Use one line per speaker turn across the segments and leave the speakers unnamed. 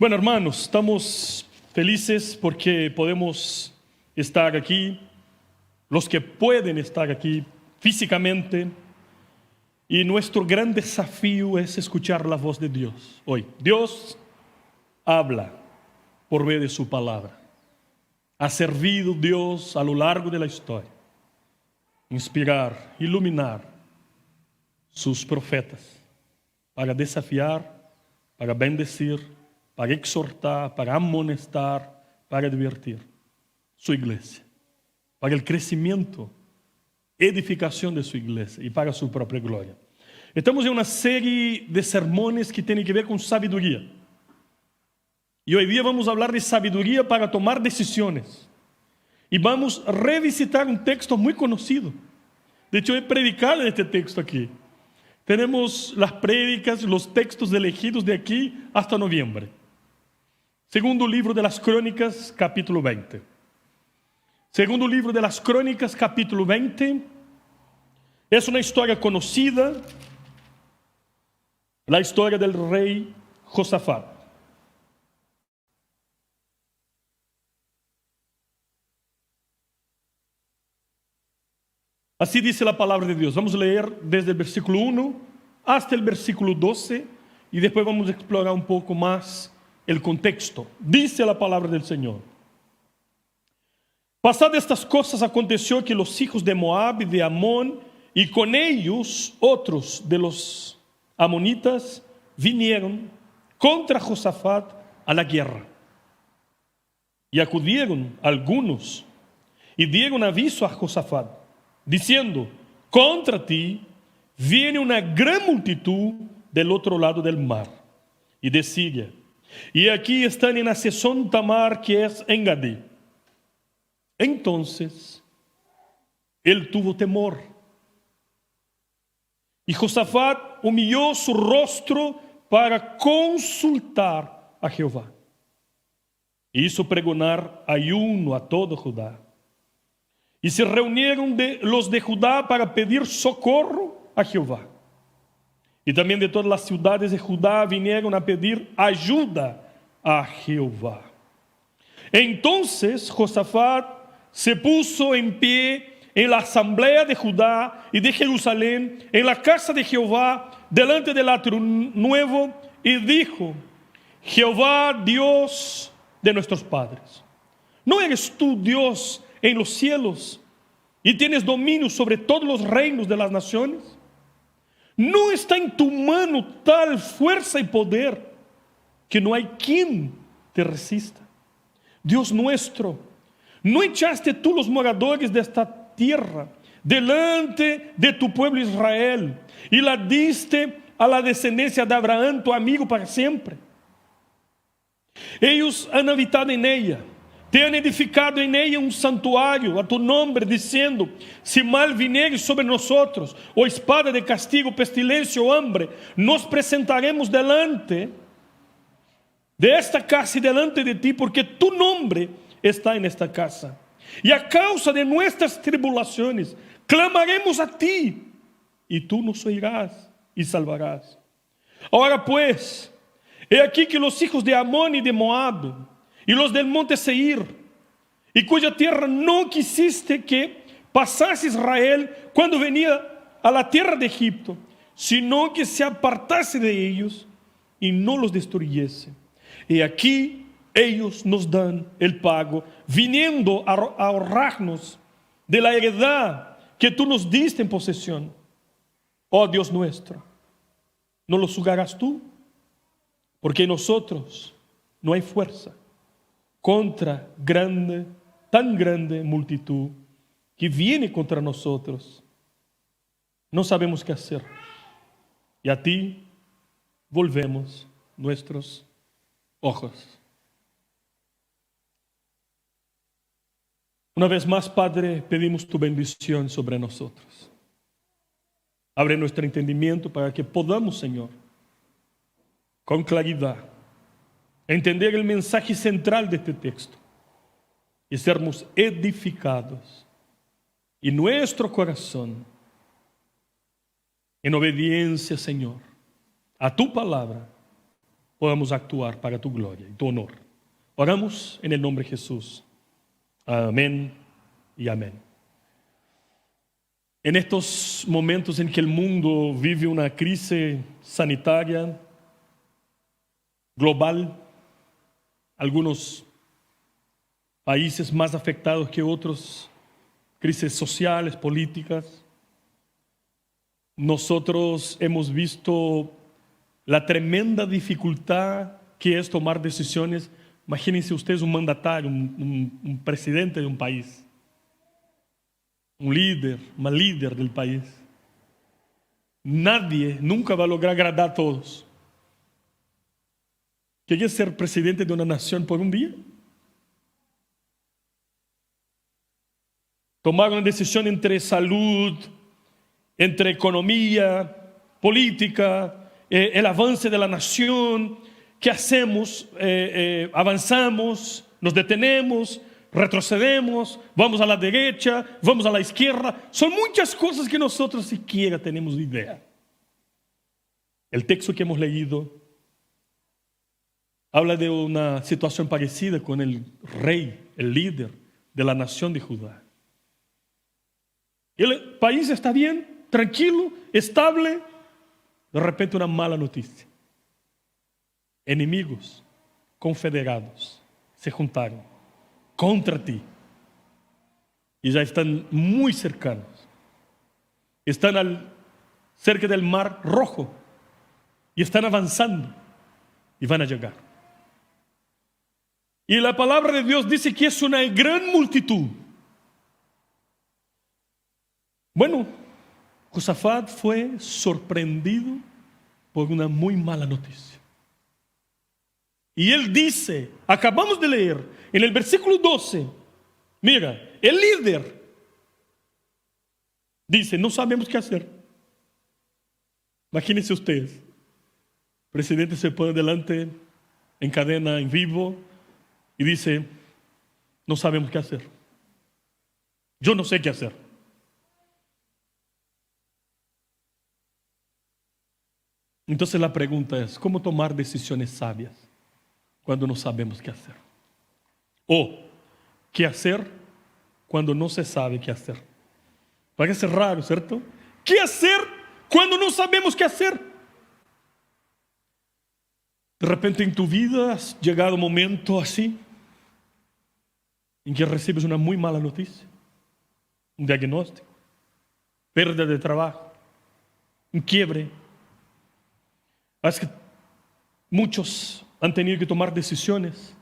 Bueno, hermanos, estamos felices porque podemos estar aquí, los que pueden estar aquí físicamente, y nuestro gran desafío es escuchar la voz de Dios hoy. Dios habla por medio de su palabra. Ha servido Dios a lo largo de la historia inspirar, iluminar sus profetas para desafiar, para bendecir, para exhortar, para amonestar, para advertir su iglesia, para el crecimiento, edificación de su iglesia y para su propia gloria. Estamos en una serie de sermones que tienen que ver con sabiduría. Y hoy día vamos a hablar de sabiduría para tomar decisiones. Y vamos a revisitar un texto muy conocido. De hecho, he predicado este texto aquí. Tenemos las prédicas, los textos elegidos de aquí hasta noviembre. Segundo libro de las Crónicas, capítulo 20. Segundo libro de las Crónicas, capítulo 20. Es una historia conocida, la historia del rey Josafat. Así dice la palabra de Dios. Vamos a leer desde el versículo 1 hasta el versículo 12 y después vamos a explorar un poco más el contexto. Dice la palabra del Señor. Pasadas estas cosas, aconteció que los hijos de Moab y de Amón, y con ellos otros de los amonitas, vinieron contra Josafat a la guerra. Y acudieron algunos y dieron aviso a Josafat, diciendo: contra ti viene una gran multitud del otro lado del mar. Y de Siria. Y aquí están en Hasesón Tamar, que es Engadí. Entonces él tuvo temor. Y Josafat humilló su rostro para consultar a Jehová. E hizo pregonar ayuno a todo Judá. Y se reunieron los de Judá para pedir socorro a Jehová. Y también de todas las ciudades de Judá vinieron a pedir ayuda a Jehová. Entonces Josafat se puso en pie en la asamblea de Judá y de Jerusalén, en la casa de Jehová, delante del atrio nuevo, y dijo: Jehová, Dios de nuestros padres, ¿no eres tú Dios en los cielos y tienes dominio sobre todos los reinos de las naciones? ¿No está en tu mano tal fuerza y poder que no hay quien te resista? Dios nuestro, ¿no echaste tú los moradores de esta tierra delante de tu pueblo Israel y la diste a la descendencia de Abraham, tu amigo, para siempre? Ellos han habitado en ella, te han edificado en ella un santuario a tu nombre, diciendo: si mal viniere sobre nosotros, o espada de castigo, pestilencia o hambre, nos presentaremos delante de esta casa y delante de ti, porque tu nombre está en esta casa. Y a causa de nuestras tribulaciones, clamaremos a ti, y tú nos oirás y salvarás. Ahora pues, he aquí que los hijos de Amón y de Moab, y los del monte Seir, y cuya tierra no quisiste que pasase Israel cuando venía a la tierra de Egipto, sino que se apartase de ellos y no los destruyese. Y aquí ellos nos dan el pago, viniendo a ahorrarnos de la heredad que tú nos diste en posesión. Oh Dios nuestro, ¿no los juzgarás tú? Porque en nosotros no hay fuerza contra tan grande multitud que viene contra nosotros. No sabemos qué hacer. Y a ti volvemos nuestros ojos. Una vez más, Padre, pedimos tu bendición sobre nosotros. Abre nuestro entendimiento para que podamos, Señor, con claridad, entender el mensaje central de este texto y sermos edificados y nuestro corazón en obediencia, Señor, a tu palabra podamos actuar para tu gloria y tu honor. Oramos en el nombre de Jesús. Amén y amén. En estos momentos en que el mundo vive una crisis sanitaria global, algunos países más afectados que otros, crisis sociales, políticas, nosotros hemos visto la tremenda dificultad que es tomar decisiones. Imagínense ustedes un mandatario, un presidente de un país, un líder, una líder del país. Nadie nunca va a lograr agradar a todos. ¿Quieres ser presidente de una nación por un día? Tomar una decisión entre salud, entre economía, política, el avance de la nación. ¿Qué hacemos? Avanzamos, nos detenemos, retrocedemos, vamos a la derecha, vamos a la izquierda. Son muchas cosas que nosotros siquiera tenemos idea. El texto que hemos leído habla de una situación parecida con el rey, el líder de la nación de Judá. El país está bien, tranquilo, estable. De repente una mala noticia. Enemigos confederados se juntaron contra ti y ya están muy cercanos. Están cerca del Mar Rojo y están avanzando y van a llegar. Y la palabra de Dios dice que es una gran multitud. Bueno, Josafat fue sorprendido por una muy mala noticia. Y él dice, acabamos de leer en el versículo 12, mira, el líder dice, no sabemos qué hacer. Imagínense ustedes, el presidente se pone delante en cadena, en vivo, y dice, no sabemos qué hacer. Yo no sé qué hacer. Entonces la pregunta es, ¿cómo tomar decisiones sabias cuando no sabemos qué hacer? O, ¿qué hacer cuando no se sabe qué hacer? Parece raro, ¿cierto? ¿Qué hacer cuando no sabemos qué hacer? De repente en tu vida has llegado un momento así, en que recibes una muy mala noticia, un diagnóstico, pérdida de trabajo, un quiebre. Es que muchos han tenido que tomar decisiones.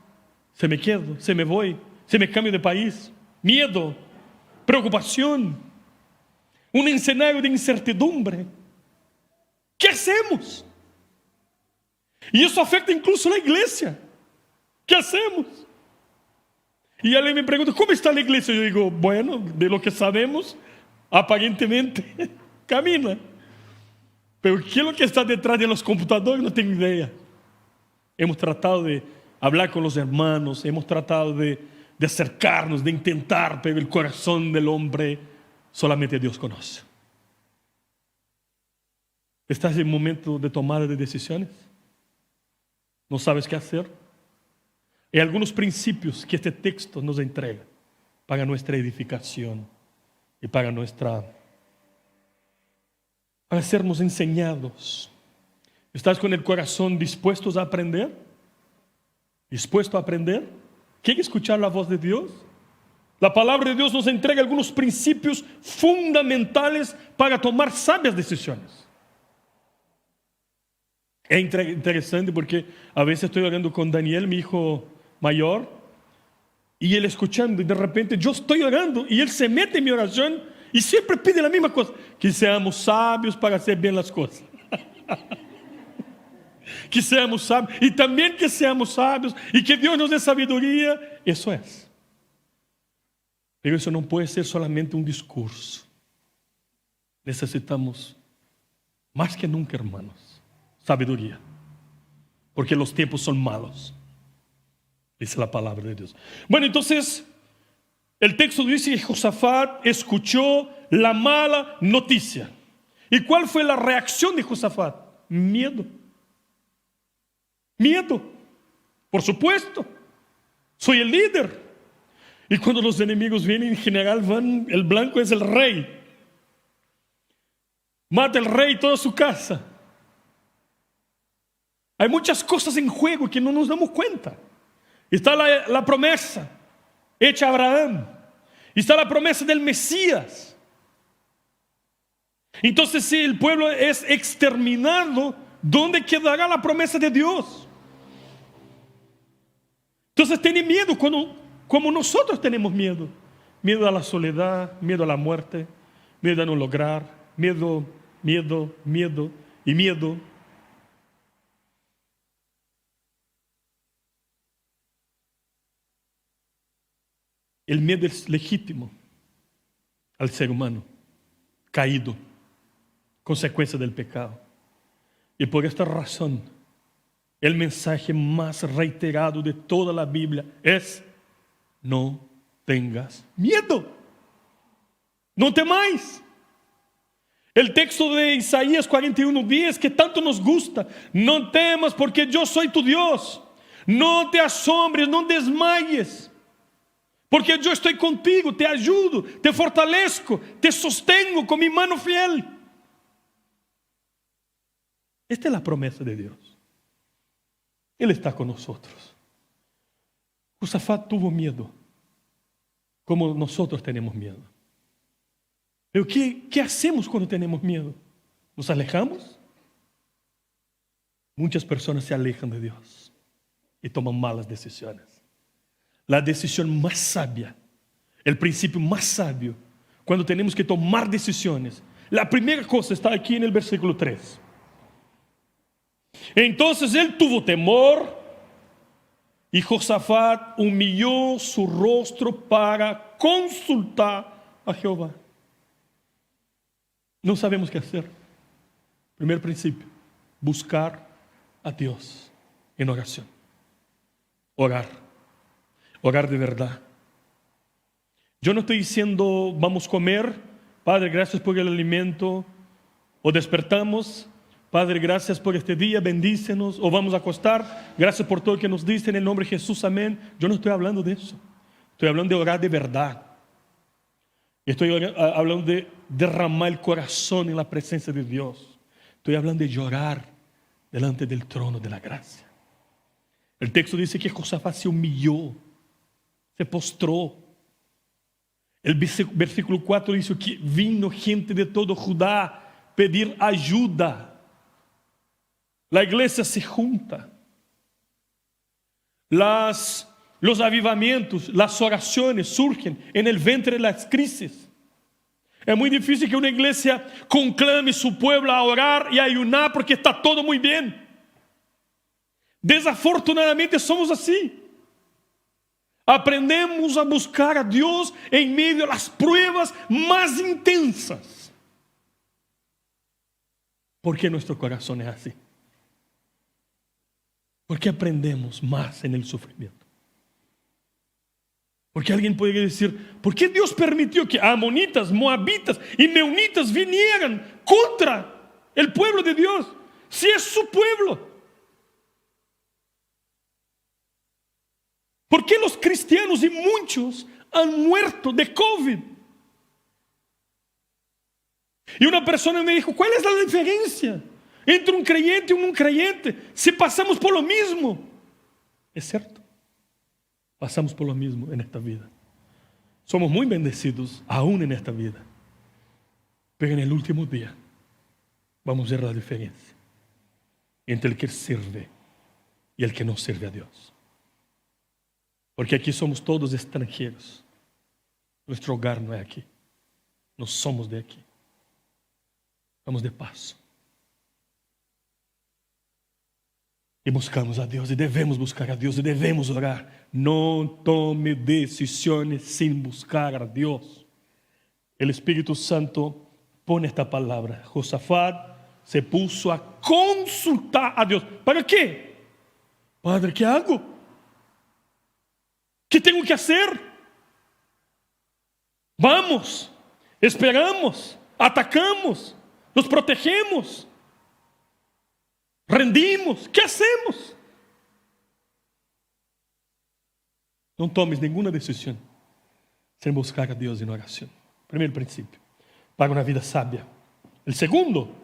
Se me quedo, se me voy, se me cambio de país. Miedo, preocupación, un escenario de incertidumbre. ¿Qué hacemos? Y eso afecta incluso a la iglesia. ¿Qué hacemos? Y alguien me pregunta, ¿cómo está la iglesia? Yo digo, bueno, de lo que sabemos, aparentemente camina. Pero ¿qué es lo que está detrás de los computadores? No tengo idea. Hemos tratado de hablar con los hermanos, hemos tratado de acercarnos, de intentar, pero el corazón del hombre solamente Dios conoce. ¿Estás en el momento de tomada de decisiones? ¿No sabes qué hacer? Hay algunos principios que este texto nos entrega para nuestra edificación y para sermos enseñados. ¿Estás con el corazón dispuestos a aprender? ¿Dispuesto a aprender? ¿Quiere escuchar la voz de Dios? La palabra de Dios nos entrega algunos principios fundamentales para tomar sabias decisiones. Es interesante porque a veces estoy orando con Daniel, mi hijo mayor, y él escuchando, y de repente yo estoy orando y él se mete en mi oración y siempre pide la misma cosa: que seamos sabios para hacer bien las cosas. Que seamos sabios, y también que seamos sabios y que Dios nos dé sabiduría. Eso es. Pero eso no puede ser solamente un discurso. Necesitamos más que nunca, hermanos, sabiduría, porque los tiempos son malos, dice la palabra de Dios. Bueno, entonces el texto dice que Josafat escuchó la mala noticia. ¿Y cuál fue la reacción de Josafat? Miedo. Miedo, por supuesto. Soy el líder. Y cuando los enemigos vienen, en general el blanco es el rey. Mata el rey y toda su casa. Hay muchas cosas en juego que no nos damos cuenta. Está la promesa hecha a Abraham. Está la promesa del Mesías. Entonces, si el pueblo es exterminado, ¿dónde quedará la promesa de Dios? Entonces tiene miedo como nosotros tenemos miedo. Miedo a la soledad, miedo a la muerte, miedo a no lograr, miedo y miedo. El miedo es legítimo al ser humano, caído, consecuencia del pecado. Y por esta razón, el mensaje más reiterado de toda la Biblia es: no tengas miedo, no temáis. El texto de Isaías 41:10 que tanto nos gusta: no temas porque yo soy tu Dios, no te asombres, no desmayes, porque yo estoy contigo, te ayudo, te fortalezco, te sostengo con mi mano fiel. Esta es la promesa de Dios. Él está con nosotros. Josafat tuvo miedo, como nosotros tenemos miedo. Pero ¿qué hacemos cuando tenemos miedo? ¿Nos alejamos? Muchas personas se alejan de Dios y toman malas decisiones. La decisión más sabia, el principio más sabio, cuando tenemos que tomar decisiones, la primera cosa está aquí en el versículo 3. Entonces él tuvo temor y Josafat humilló su rostro para consultar a Jehová. No sabemos qué hacer. Primer principio: buscar a Dios en oración. Orar de verdad. Yo no estoy diciendo vamos a comer, Padre, gracias por el alimento, o despertamos, Padre, gracias por este día, bendícenos, o vamos a acostar, gracias por todo lo que nos diste en el nombre de Jesús, amén. Yo no estoy hablando de eso. Estoy hablando de orar de verdad. Estoy hablando de derramar el corazón en la presencia de Dios. Estoy hablando de llorar delante del trono de la gracia. El texto dice que Josafat se humilló, se postró. El versículo 4 dice que vino gente de todo Judá pedir ayuda. La iglesia se junta. Los avivamientos, las oraciones surgen en el vientre de las crisis. Es muy difícil que una iglesia conclame su pueblo a orar y a ayunar porque está todo muy bien. Desafortunadamente somos así. Aprendemos a buscar a Dios en medio de las pruebas más intensas. ¿Por qué nuestro corazón es así? ¿Por qué aprendemos más en el sufrimiento? Porque alguien puede decir: ¿por qué Dios permitió que amonitas, moabitas y meunitas vinieran contra el pueblo de Dios? Si es su pueblo. ¿Por qué los cristianos y muchos han muerto de COVID? Y una persona me dijo: ¿cuál es la diferencia entre un creyente y un no creyente si pasamos por lo mismo? Es cierto, pasamos por lo mismo en esta vida. Somos muy bendecidos aún en esta vida. Pero en el último día vamos a ver la diferencia entre el que sirve y el que no sirve a Dios. Porque aquí somos todos extranjeros. Nuestro hogar no es aquí. No somos de aquí. Estamos de paso. Y buscamos a Dios, y debemos buscar a Dios, y debemos orar. No tome decisiones sin buscar a Dios. El Espíritu Santo pone esta palabra. Josafat se puso a consultar a Dios. ¿Para qué? Padre, ¿qué hago? ¿Qué tengo que hacer? Vamos, esperamos, atacamos, nos protegemos, rendimos. ¿Qué hacemos? Não tomes nenhuma decisão sem buscar a Deus em oração. Primeiro princípio, para uma vida sábia. O segundo,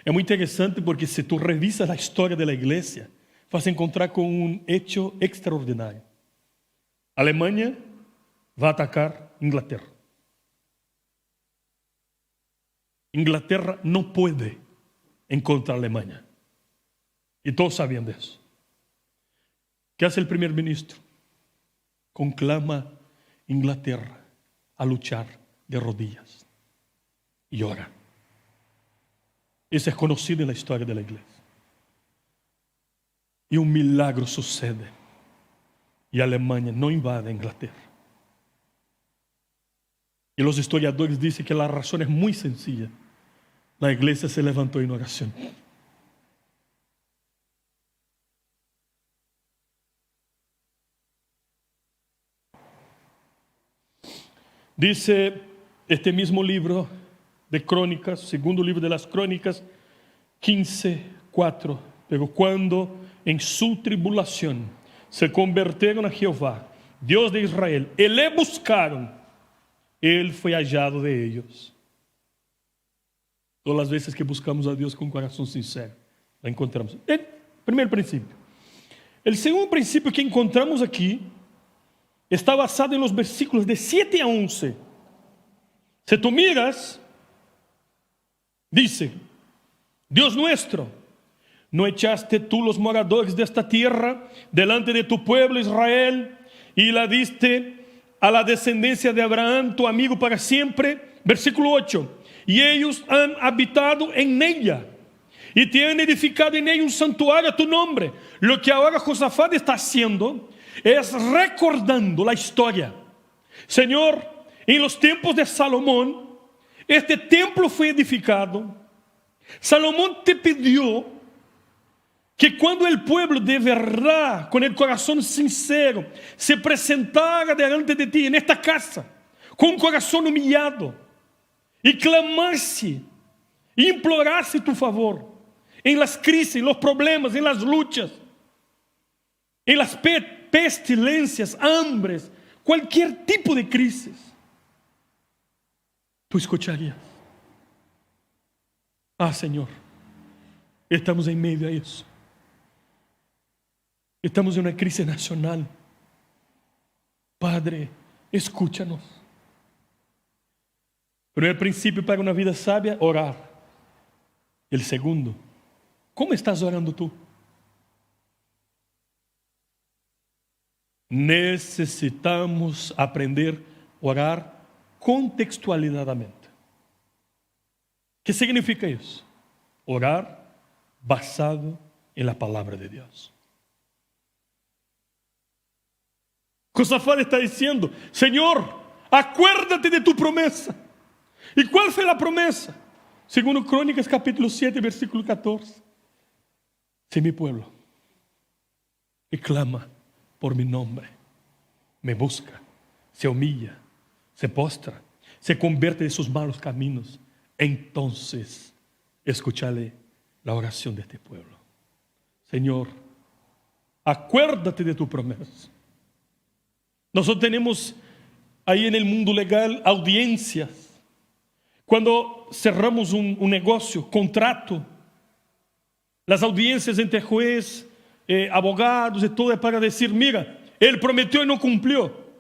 é muito interessante porque se tu revisas a história da igreja, vas a encontrar com um hecho extraordinário. A Alemanha vai atacar Inglaterra. Inglaterra não pode encontrar a Alemanha. E todos sabiam disso. O que hace o primeiro-ministro? Conclama Inglaterra a luchar de rodillas e ora. Isso é conhecido na história da igreja. E um milagro sucede. E a Alemanha não invade a Inglaterra. E os historiadores dizem que a razão é muito sencilla. A igreja se levantou em oração. Dice este mismo libro de Crónicas, segundo livro de las Crónicas, 15:4. Pero cuando en su tribulación se convirtieron a Jehová, Dios de Israel, y le buscaron, Él fue hallado de ellos. Todas as vezes que buscamos a Deus com um coração sincero, la encontramos. Primeiro princípio. O segundo princípio que encontramos aqui está basado en los versículos de 7 a 11. Si tú miras, dice: Dios nuestro, ¿no echaste tú los moradores de esta tierra delante de tu pueblo Israel y la diste a la descendencia de Abraham, tu amigo, para siempre? Versículo 8. Y ellos han habitado en ella y te han edificado en ella un santuario a tu nombre. Lo que ahora Josafat está haciendo es recordando la historia. Señor, en los tiempos de Salomón, este templo fue edificado. Salomón te pidió que cuando el pueblo de verdad, con el corazón sincero, se presentara delante de ti en esta casa, con un corazón humillado, y clamase, implorase tu favor, en las crisis, en los problemas, en las luchas, en las pestilencias, hambres, cualquier tipo de crisis, tú escucharías: ah, Señor, estamos en medio de eso. Estamos en una crisis nacional. Padre, escúchanos. Primeiro princípio para uma vida sábia: orar. E o segundo, como estás orando tu? Necesitamos aprender a orar contextualizadamente. O que significa isso? Orar basado em la palavra de Deus. Josafat está dizendo: Senhor, acuérdate de tu promessa. E qual foi a promessa? Segundo Crônicas capítulo 7, versículo 14. Se mi pueblo, que clama por mi nombre, me busca, se humilla, se postra, se convierte de sus malos caminos, entonces escucharé la oración de este pueblo. Señor, acuérdate de tu promesa. Nosotros tenemos ahí en el mundo legal audiencias. Cuando cerramos un negocio, contrato, las audiencias entre juez, abogados y todo es para decir: mira, él prometió y no cumplió.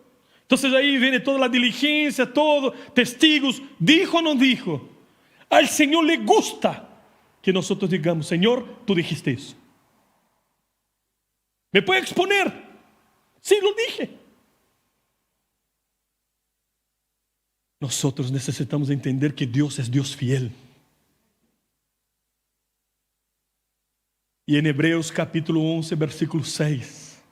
Entonces ahí viene toda la diligencia, todo, testigos, dijo o no dijo. Al Señor le gusta que nosotros digamos: Señor, tú dijiste eso. ¿Me puede exponer? Sí, lo dije. Nosotros necesitamos entender que Dios es Dios fiel. Y en Hebreos capítulo 11, versículo 6,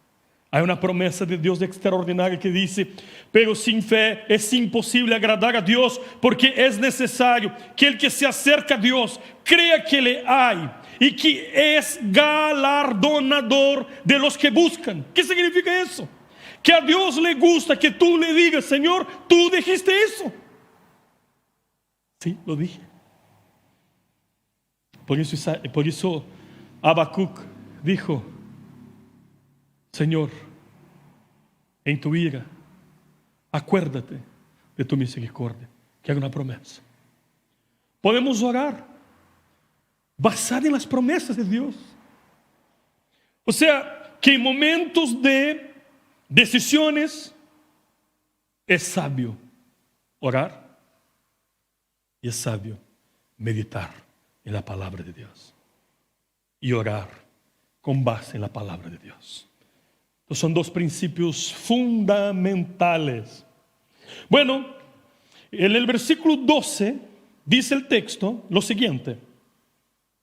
hay una promesa de Dios extraordinaria que dice: pero sin fe es imposible agradar a Dios, porque es necesario que el que se acerca a Dios crea que le hay y que es galardonador de los que buscan. ¿Qué significa eso? Que a Dios le gusta que tú le digas: Señor, tú dijiste eso. Sí, lo dije. Por eso Habacuc dijo: Señor, en tu ira, acuérdate de tu misericordia, que era una promesa. Podemos orar basado en las promesas de Dios. O sea, que en momentos de decisiones es sabio orar y es sabio meditar en la palabra de Dios y orar con base en la palabra de Dios. Entonces son dos principios fundamentales. Bueno, en el versículo 12 dice el texto lo siguiente.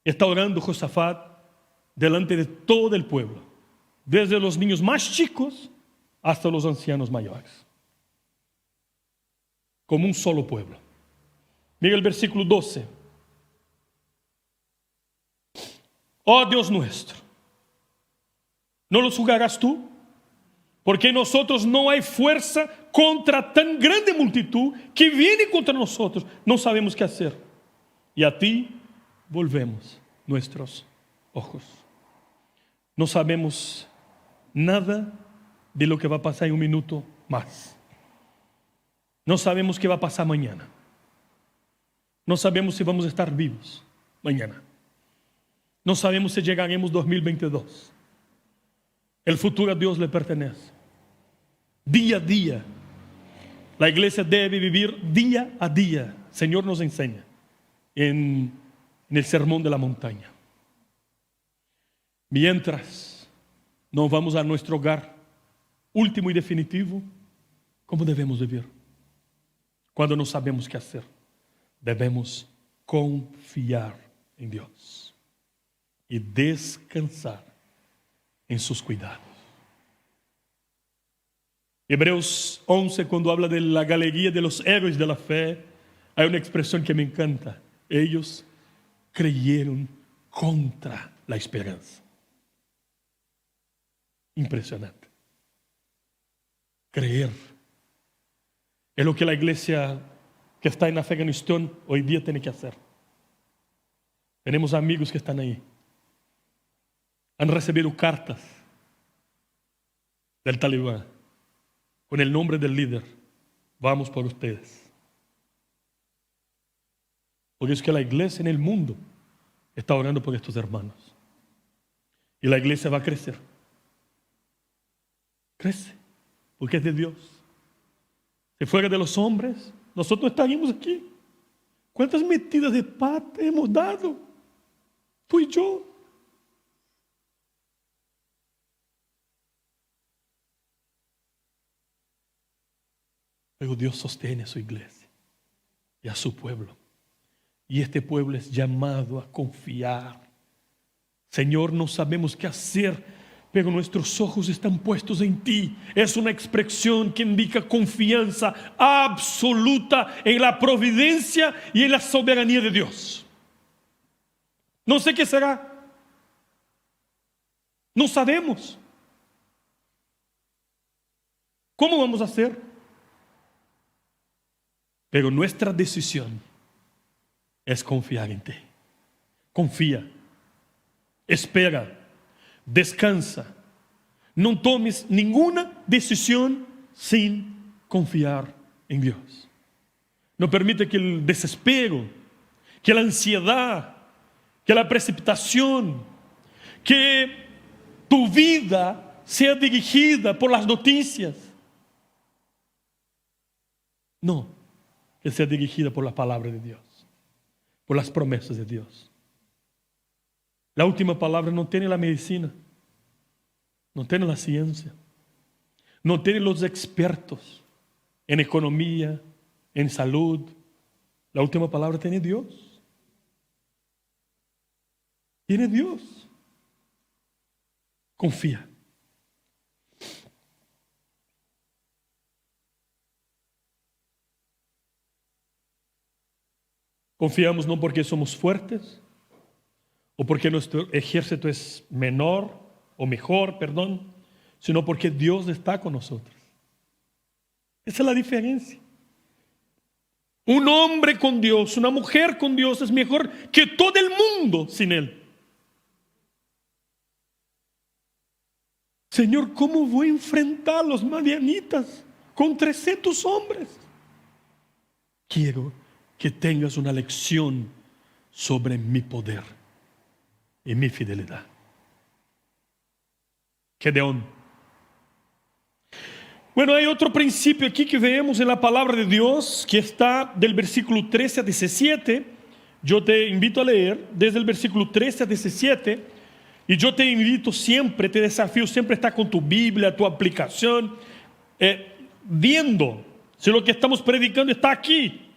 Está orando Josafat delante de todo el pueblo, desde los niños más chicos hasta los ancianos mayores, como un solo pueblo. Mira el versículo 12. Oh Dios nuestro, ¿no los juzgarás tú? Porque en nosotros no hay fuerza contra tan grande multitud que viene contra nosotros. No sabemos qué hacer. Y a ti volvemos nuestros ojos. No sabemos nada de lo que va a pasar en un minuto más. No sabemos qué va a pasar mañana. No sabemos si vamos a estar vivos mañana. No sabemos si llegaremos 2022. El futuro a Dios le pertenece. Día a día, la iglesia debe vivir día a día. El Señor nos enseña en el sermón de la montaña. Mientras no vamos a nuestro hogar último y definitivo, ¿cómo debemos vivir? Cuando no sabemos qué hacer, debemos confiar en Dios y descansar en sus cuidados. Hebreos 11, cuando habla de la galería de los héroes de la fe, hay una expresión que me encanta. Ellos creyeron contra la esperanza. Impresionante. Creer es lo que la iglesia que está en Afganistán hoy día tiene que hacer. Tenemos amigos que están ahí. Han recibido cartas del talibán con el nombre del líder. Vamos por ustedes. Por eso que la iglesia en el mundo está orando por estos hermanos. Y la iglesia va a crecer. Crece, porque es de Dios. Si fuera de los hombres, nosotros no estaríamos aquí. ¿Cuántas metidas de pata hemos dado? Tú y yo. Pero Dios sostiene a su iglesia y a su pueblo. Y este pueblo es llamado a confiar. Señor, no sabemos qué hacer, pero nuestros ojos están puestos en ti. Es una expresión que indica confianza absoluta en la providencia y en la soberanía de Dios. No sé qué será. No sabemos. ¿Cómo vamos a hacer? Pero nuestra decisión es confiar en ti. Confía, espera, descansa. No tomes ninguna decisión sin confiar en Dios. No permite que el desespero, que la ansiedad, que la precipitación, que tu vida sea dirigida por las noticias. No. Que sea dirigida por la palabra de Dios, por las promesas de Dios. La última palabra no tiene la medicina, no tiene la ciencia, no tiene los expertos en economía, en salud. La última palabra tiene Dios. Tiene Dios. Confía. Confiamos no porque somos fuertes o porque nuestro ejército es menor o mejor, sino porque Dios está con nosotros. Esa es la diferencia. Un hombre con Dios, una mujer con Dios es mejor que todo el mundo sin Él. Señor, ¿cómo voy a enfrentar a los madianitas con 300 hombres? Quiero que tengas una lección sobre mi poder y mi fidelidad. Gedeón. Bueno, hay otro principio aquí que vemos en la palabra de Dios, que está del versículo 13 a 17. Yo te invito a leer desde el versículo 13 a 17. Y yo te invito siempre, te desafío siempre a estar con tu Biblia, tu aplicación, viendo si lo que estamos predicando está aquí.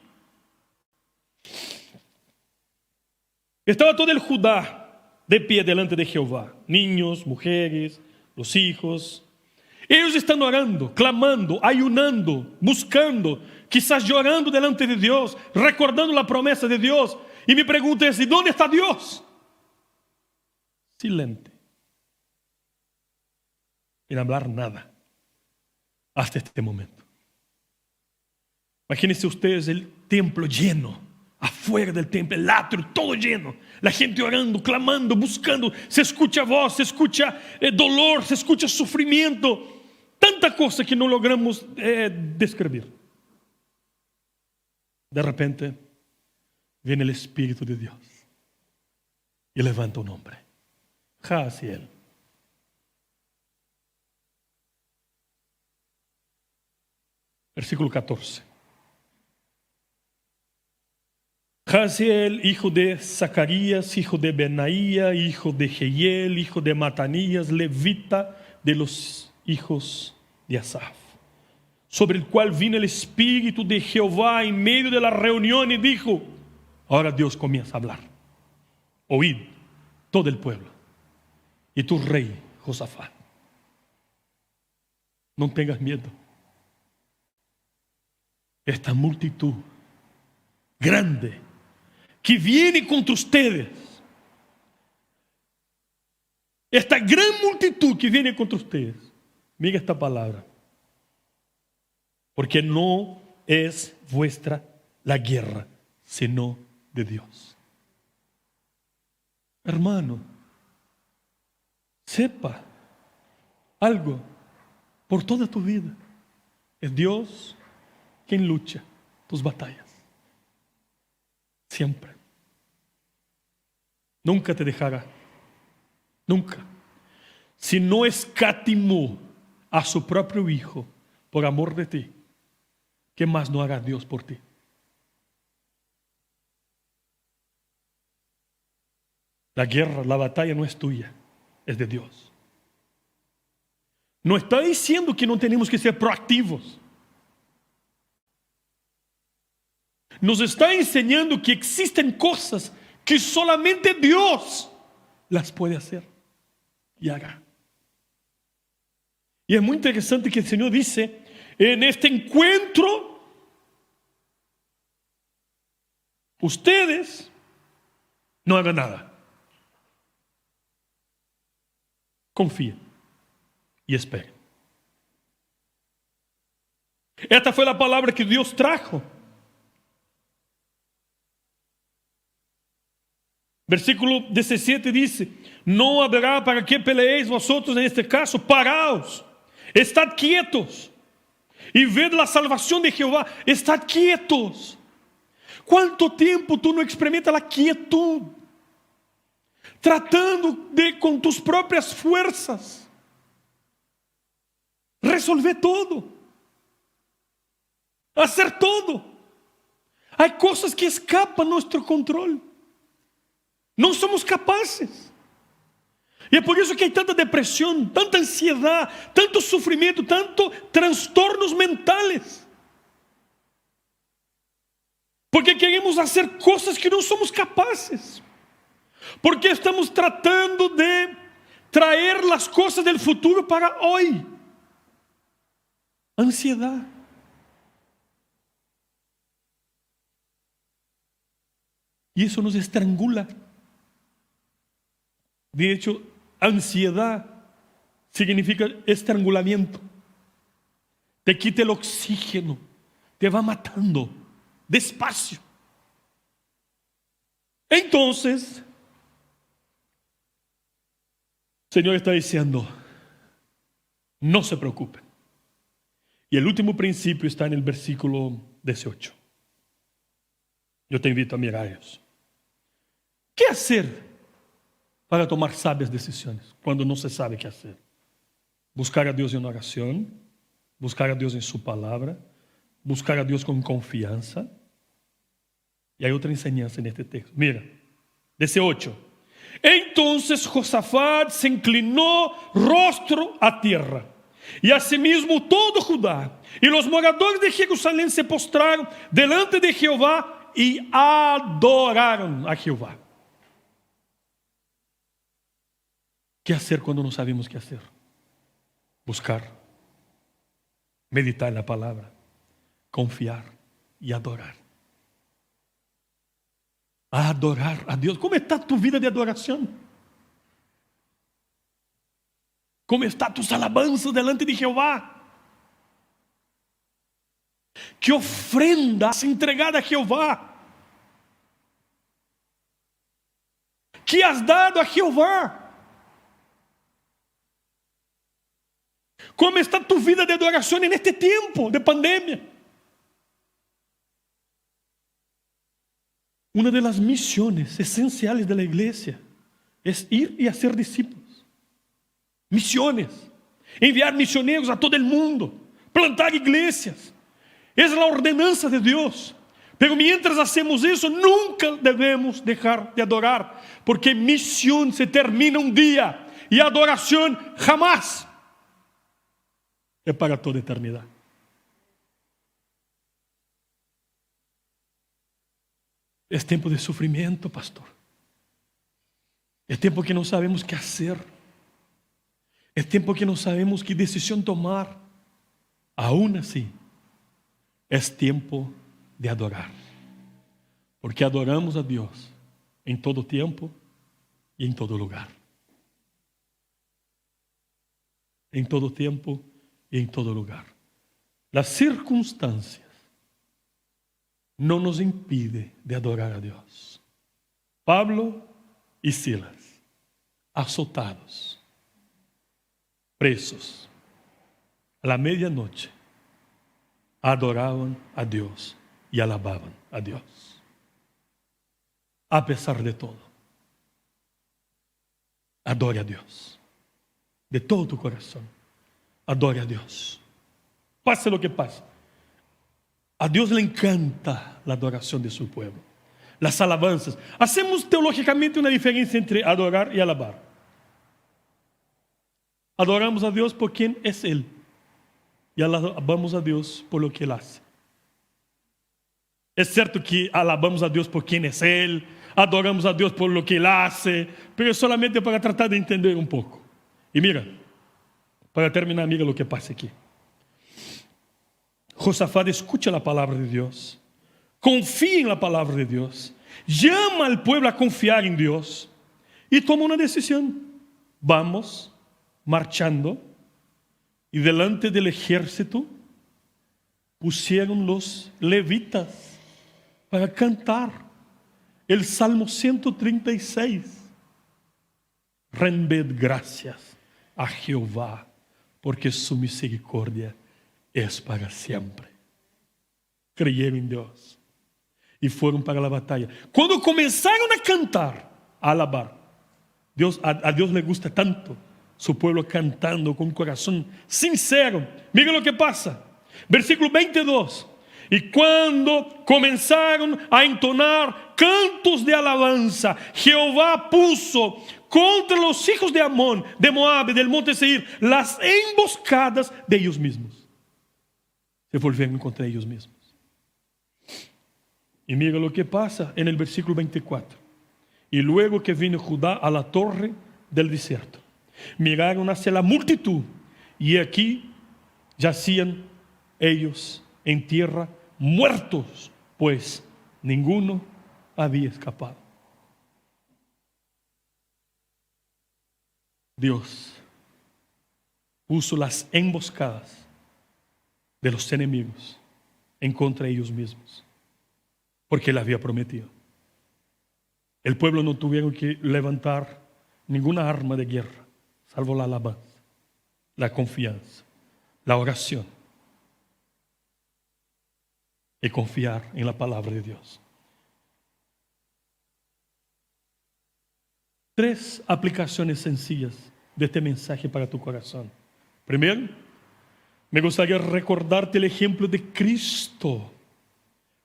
Estaba todo el Judá de pie delante de Jehová, niños, mujeres, los hijos. Ellos están orando, clamando, ayunando, buscando, quizás llorando delante de Dios, recordando la promesa de Dios. Y mi pregunta es, ¿y dónde está Dios? Silente. Sin hablar nada. Hasta este momento. Imagínense ustedes el templo lleno. Afuera del templo, el atrio todo lleno. La gente orando, clamando, buscando. Se escucha voz, se escucha dolor, se escucha sufrimiento. Tanta cosa que no logramos describir. De repente viene el Espíritu de Dios y levanta un hombre, Jaasiel. Versículo 14. Jaasiel, hijo de Zacarías, hijo de Benaía, hijo de Jehiel, hijo de Matanías, levita de los hijos de Asaf, sobre el cual vino el Espíritu de Jehová en medio de la reunión y dijo, ahora Dios comienza a hablar, oíd todo el pueblo y tu rey Josafat, no tengas miedo. Esta multitud grande que viene contra ustedes, esta gran multitud que viene contra ustedes, mira esta palabra, porque no es vuestra la guerra, sino de Dios. Hermano, sepa algo por toda tu vida. Es Dios quien lucha tus batallas. Siempre. Nunca te dejará. Nunca. Si no escatimó a su propio Hijo por amor de ti, ¿qué más no hará Dios por ti? La guerra, la batalla no es tuya, es de Dios. No está diciendo que no tenemos que ser proactivos. Nos está enseñando que existen cosas que solamente Dios las puede hacer y hará. Y es muy interesante que el Señor dice, en este encuentro, ustedes no hagan nada. Confíen y esperen. Esta fue la palabra que Dios trajo. Versículo 17 dice, no habrá para que peleéis vosotros en este caso, paraos, estad quietos y ved la salvación de Jehová, estad quietos. ¿Cuánto tiempo tú no experimentas la quietud? Tratando de con tus propias fuerzas resolver todo, hacer todo. Hay cosas que escapan a nuestro control. No somos capaces. Y es por eso que hay tanta depresión, tanta ansiedad, tanto sufrimiento, tanto trastornos mentales. Porque queremos hacer cosas que no somos capaces. Porque estamos tratando de traer las cosas del futuro para hoy. Ansiedad. Y eso nos estrangula. De hecho, ansiedad significa estrangulamiento. Te quita el oxígeno, te va matando despacio. Entonces, el Señor está diciendo, No se preocupen. Y el último principio está en el versículo 18. Yo te invito a mirar eso. ¿Qué hacer para tomar sabias decisiones cuando no se sabe qué hacer? Buscar a Dios en oración, buscar a Dios en su palabra, buscar a Dios con confianza. Y hay otra enseñanza en este texto. Mira, 18. Entonces Josafat se inclinó rostro a tierra, y asimismo todo Judá y los moradores de Jerusalén se postraron delante de Jehová y adoraron a Jehová. ¿Qué hacer cuando no sabemos qué hacer? Buscar, meditar en la palabra, confiar y adorar. Adorar a Dios. ¿Cómo está tu vida de adoración? ¿Cómo está tus alabanzas delante de Jehová? ¿Qué ofrenda has entregado a Jehová? ¿Qué has dado a Jehová? ¿Cómo está tu vida de adoración en este tiempo de pandemia? Una de las misiones esenciales de la iglesia es ir y hacer discípulos. Misiones, enviar misioneros a todo el mundo, plantar iglesias. Es la ordenanza de Dios. Pero mientras hacemos eso, nunca debemos dejar de adorar, porque misión se termina un día y adoración jamás. Es para toda eternidad. Es tiempo de sufrimiento, pastor. Es tiempo que no sabemos qué hacer. Es tiempo que no sabemos qué decisión tomar. Aún así, es tiempo de adorar. Porque adoramos a Dios en todo tiempo y en todo lugar. En todo tiempo y en todo lugar. Las circunstancias no nos impiden de adorar a Dios. Pablo y Silas, azotados, presos, a la medianoche, adoraban a Dios y alababan a Dios. A pesar de todo, adore a Dios. De todo tu corazón, adore a Dios. Pase lo que pase. A Dios le encanta la adoración de su pueblo, las alabanzas. Hacemos teológicamente una diferencia entre adorar y alabar. Adoramos a Dios por quien es Él y alabamos a Dios por lo que Él hace. Es cierto que alabamos a Dios por quien es Él, adoramos a Dios por lo que Él hace, pero es solamente para tratar de entender un poco. Y mira, para terminar, mira lo que pasa aquí. Josafat escucha la palabra de Dios, confía en la palabra de Dios, llama al pueblo a confiar en Dios y toma una decisión. Vamos marchando, y delante del ejército pusieron los levitas para cantar el Salmo 136. Rended gracias a Jehová, porque su misericordia es para siempre. Creyeron en Dios y fueron para la batalla. Cuando comenzaron a cantar, a alabar, a Dios le gusta tanto su pueblo cantando con corazón sincero. Mira lo que pasa. Versículo 22. Y cuando comenzaron a entonar cantos de alabanza, Jehová puso contra los hijos de Amón, de Moab y del monte Seir, las emboscadas de ellos mismos. Se volvieron contra ellos mismos. Y mira lo que pasa en el versículo 24. Y luego que vino Judá a la torre del desierto, miraron hacia la multitud, y aquí yacían ellos en tierra muertos, pues ninguno había escapado. Dios puso las emboscadas de los enemigos en contra de ellos mismos, porque Él había prometido. El pueblo no tuvieron que levantar ninguna arma de guerra, salvo la alabanza. la confianza, la oración y confiar en la palabra de Dios. 3 aplicaciones sencillas de este mensaje para tu corazón. Primero, me gustaría recordarte el ejemplo de Cristo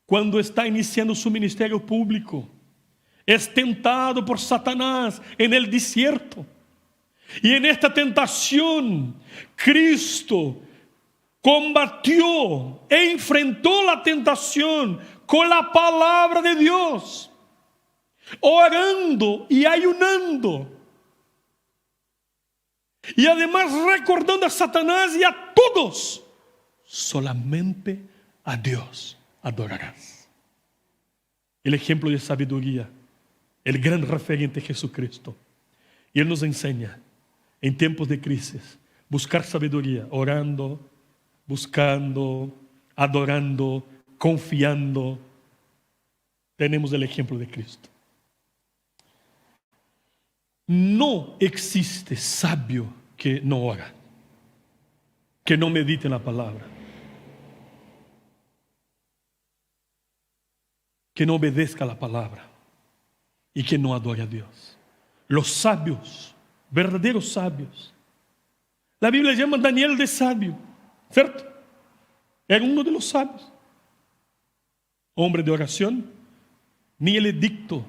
cuando está iniciando su ministerio público. Es tentado por Satanás en el desierto. Y en esta tentación, Cristo combatió e enfrentó la tentación con la palabra de Dios, orando y ayunando. Y además recordando a Satanás y a todos, solamente a Dios adorarás. El ejemplo de sabiduría, el gran referente Jesucristo. Y Él nos enseña en tiempos de crisis buscar sabiduría, orando, buscando, adorando, confiando. Tenemos el ejemplo de Cristo. No existe sabio que no ora, que no medite en la palabra, que no obedezca a la palabra y que no adore a Dios. Los sabios, verdaderos sabios. La Biblia llama a Daniel de sabio, ¿cierto? Era uno de los sabios. Hombre de oración, ni el edicto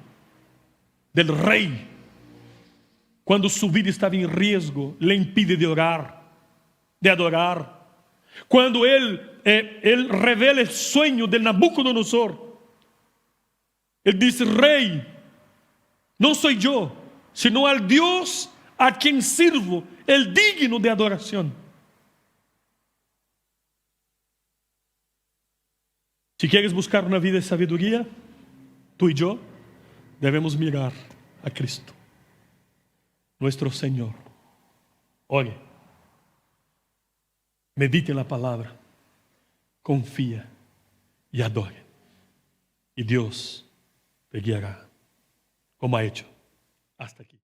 del rey, cuando su vida estaba en riesgo, le impide de orar, de adorar. Cuando él revela el sueño de Nabucodonosor, él dice: rey, no soy yo, sino al Dios a quien sirvo, el digno de adoración. Si quieres buscar una vida de sabiduría, tú y yo debemos mirar a Cristo, nuestro Señor. Ore, medite en la palabra, confía y adore. Y Dios te guiará, como ha hecho hasta aquí.